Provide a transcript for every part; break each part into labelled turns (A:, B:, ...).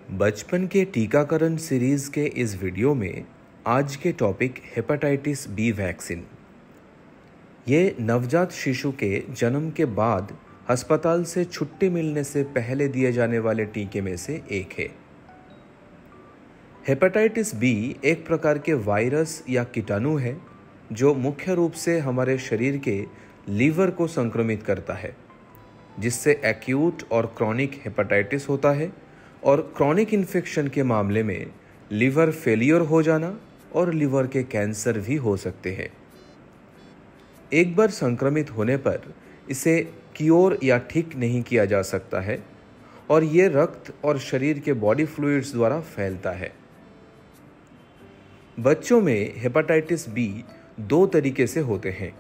A: बचपन के टीकाकरण सीरीज के इस वीडियो में आज के टॉपिक हेपेटाइटिस बी वैक्सीन। ये नवजात शिशु के जन्म के बाद अस्पताल से छुट्टी मिलने से पहले दिए जाने वाले टीके में से एक है। हेपेटाइटिस बी एक प्रकार के वायरस या कीटाणु है जो मुख्य रूप से हमारे शरीर के लीवर को संक्रमित करता है, जिससे एक्यूट और क्रॉनिक हेपेटाइटिस होता है। और क्रॉनिक इन्फेक्शन के मामले में लीवर फेलियर हो जाना और लीवर के कैंसर भी हो सकते हैं। एक बार संक्रमित होने पर इसे क्योर या ठीक नहीं किया जा सकता है और ये रक्त और शरीर के बॉडी फ्लूइड्स द्वारा फैलता है। बच्चों में हेपेटाइटिस बी दो तरीके से होते हैं।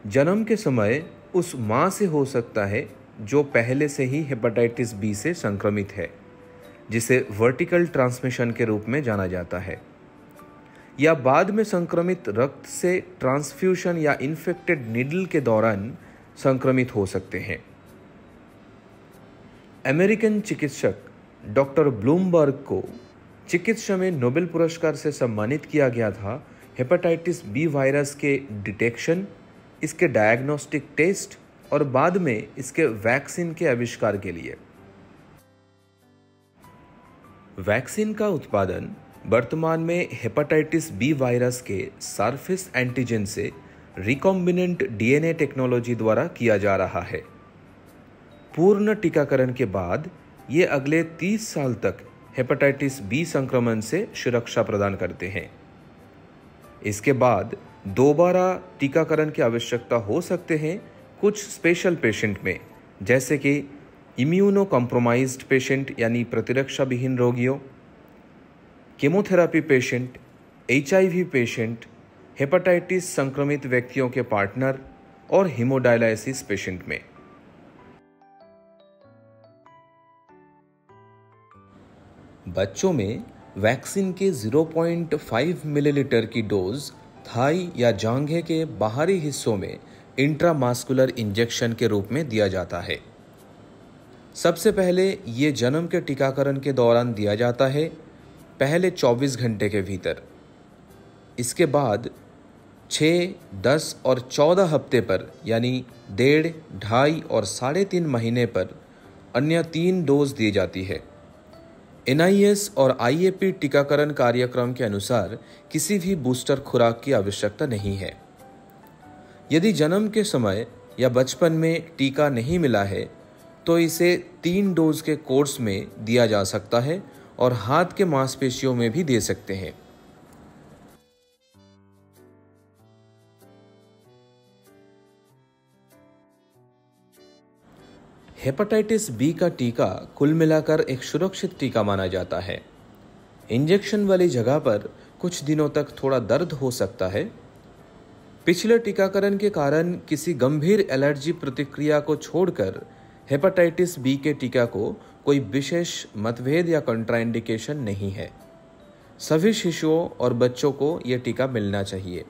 A: जन्म के समय उस मां से हो सकता है जो पहले से ही हेपेटाइटिस बी से संक्रमित है, जिसे वर्टिकल ट्रांसमिशन के रूप में जाना जाता है, या बाद में संक्रमित रक्त से ट्रांसफ्यूशन या इन्फेक्टेड नीडल के दौरान संक्रमित हो सकते हैं। अमेरिकन चिकित्सक डॉक्टर ब्लूमबर्ग को चिकित्सा में नोबेल पुरस्कार से सम्मानित किया गया था हेपेटाइटिस बी वायरस के डिटेक्शन, इसके डायग्नोस्टिक टेस्ट और बाद में इसके वैक्सीन के आविष्कार के लिए। वैक्सीन का उत्पादन वर्तमान में हेपेटाइटिस बी वायरस के सरफेस एंटीजन से रिकॉम्बिनेंट डीएनए टेक्नोलॉजी द्वारा किया जा रहा है। पूर्ण टीकाकरण के बाद ये अगले 30 साल तक हेपेटाइटिस बी संक्रमण से सुरक्षा प्रदान करते हैं। इसके बाद दोबारा टीकाकरण की आवश्यकता हो सकते हैं कुछ स्पेशल पेशेंट में, जैसे कि इम्यूनो कॉम्प्रोमाइज्ड पेशेंट यानी प्रतिरक्षा विहीन रोगियों, chemotherapy patient, HIV patient, hepatitis संक्रमित व्यक्तियों के पार्टनर और हीमोडायलिसिस पेशेंट में। बच्चों में वैक्सीन के 0.5 मिलीलीटर की डोज थाई या जांघे के बाहरी हिस्सों में इंट्रामास्कुलर इंजेक्शन के रूप में दिया जाता है। सबसे पहले ये जन्म के टीकाकरण के दौरान दिया जाता है, पहले 24 घंटे के भीतर। इसके बाद 6, 10 और 14 हफ्ते पर यानी 1.5, 2.5 और 3.5 महीने पर अन्य 3 डोज दी जाती है। एनआईएस और आईएपी टीकाकरण कार्यक्रम के अनुसार किसी भी बूस्टर खुराक की आवश्यकता नहीं है। यदि जन्म के समय या बचपन में टीका नहीं मिला है तो इसे 3 डोज के कोर्स में दिया जा सकता है और हाथ के मांसपेशियों में भी दे सकते हैं। हेपेटाइटिस बी का टीका कुल मिलाकर एक सुरक्षित टीका माना जाता है। इंजेक्शन वाली जगह पर कुछ दिनों तक थोड़ा दर्द हो सकता है। पिछले टीकाकरण के कारण किसी गंभीर एलर्जी प्रतिक्रिया को छोड़कर हेपेटाइटिस बी के टीका को कोई विशेष मतभेद या कंट्राइंडिकेशन नहीं है। सभी शिशुओं और बच्चों को यह टीका मिलना चाहिए।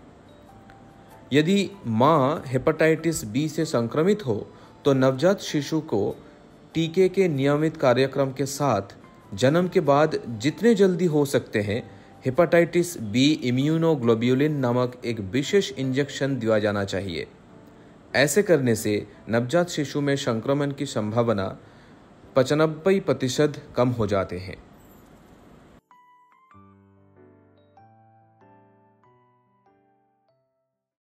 A: यदि मां हेपेटाइटिस बी से संक्रमित हो तो नवजात शिशु को टीके के नियमित कार्यक्रम के साथ जन्म के बाद जितने जल्दी हो सकते हैं हेपेटाइटिस बी इम्यूनोग्लोब्युलिन नामक एक विशेष इंजेक्शन दिया जाना चाहिए। ऐसे करने से नवजात शिशु में संक्रमण की संभावना 95% कम हो जाते हैं।